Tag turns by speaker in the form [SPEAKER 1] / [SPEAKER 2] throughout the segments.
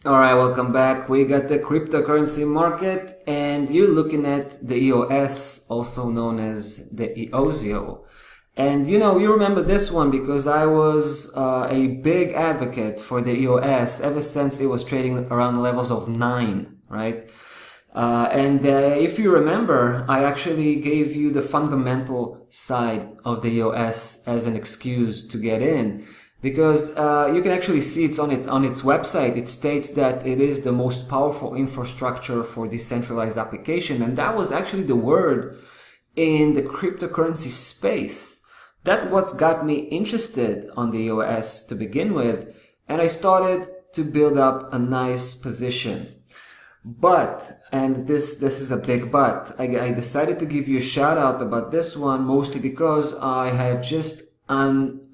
[SPEAKER 1] All right, welcome back. We got the cryptocurrency market, and you're looking at the EOS, also known as the EOSIO. And you remember this one because I was a big advocate for the EOS ever since it was trading around the levels of 9, right? And if you remember, I actually gave you the fundamental side of the EOS as an excuse to get in. Because you can actually see it's on its website. It states that it is the most powerful infrastructure for decentralized application, and that was actually the word in the cryptocurrency space. That's what's got me interested on the EOS to begin with, and I started to build up a nice position. But, and this is a big but, I decided to give you a shout out about this one mostly because I had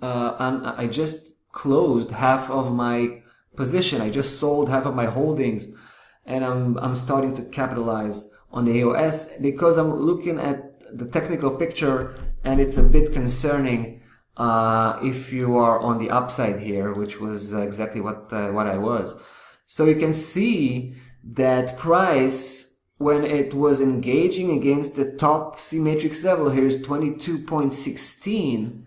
[SPEAKER 1] I just closed half of my position. I just sold half of my holdings, and I'm starting to capitalize on the EOS because I'm looking at the technical picture, and it's a bit concerning if you are on the upside here, which was exactly what I was. So you can see that price, when it was engaging against the top C matrix level, here's 22.16,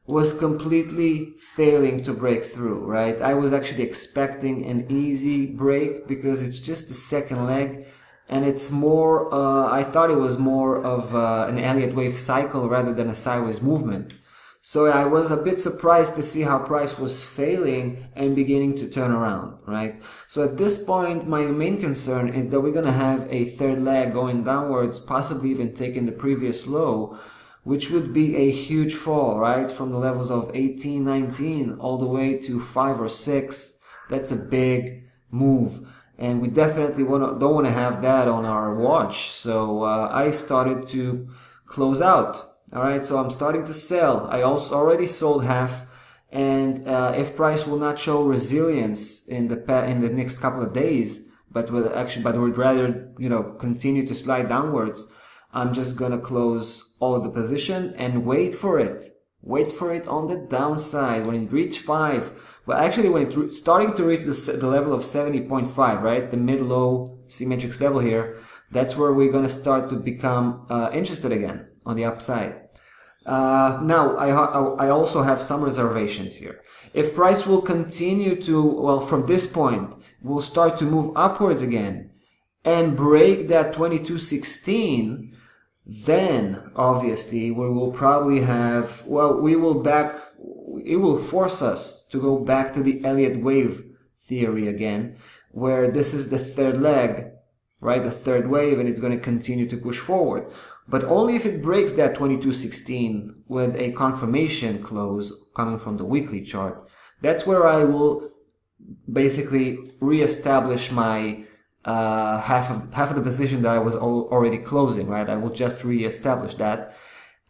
[SPEAKER 1] was completely failing to break through, right? I was actually expecting an easy break because it's just the second leg, and it's more, I thought it was more of an Elliott wave cycle rather than a sideways movement. So I was a bit surprised to see how price was failing and beginning to turn around, right? So at this point, my main concern is that we're going to have a third leg going downwards, possibly even taking the previous low, which would be a huge fall, right? From the levels of 18, 19 all the way to 5 or 6. That's a big move. And we definitely don't want to have that on our watch. So I started to close out. All right, so I'm starting to sell. I also already sold half, and if price will not show resilience in the next couple of days, but would rather continue to slide downwards, I'm just gonna close all of the position and wait for it. Wait for it on the downside when it reach 5. Well, actually, when it's starting to reach the level of 70.5, right, the mid-low C matrix level here, that's where we're gonna start to become interested again on the upside. Now, I also have some reservations here. If price will continue to, well, from this point, will start to move upwards again and break that 2216, then obviously we will probably have, well, it will force us to go back to the Elliott wave theory again, where this is the third leg, right, the third wave, and it's going to continue to push forward. But only if it breaks that 2216 with a confirmation close coming from the weekly chart. That's where I will basically reestablish my half of the position that I was already closing, right? I will just reestablish that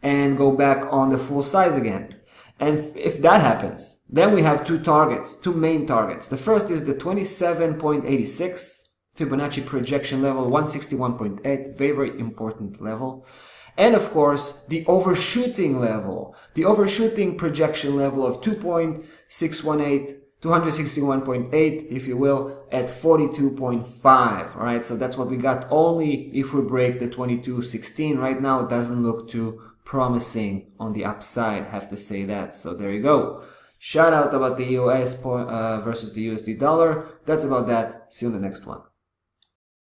[SPEAKER 1] and go back on the full size again. And if that happens, then we have two main targets. The first is the 27.86 Fibonacci projection level, 161.8, very important level. And of course, the overshooting level, the overshooting projection level of 2.618, 261.8, if you will, at 42.5. All right, so that's what we got only if we break the 2216. Right now, it doesn't look too promising on the upside, have to say that. So there you go. Shout out about the EOS versus the USD dollar. That's about that. See you in the next one.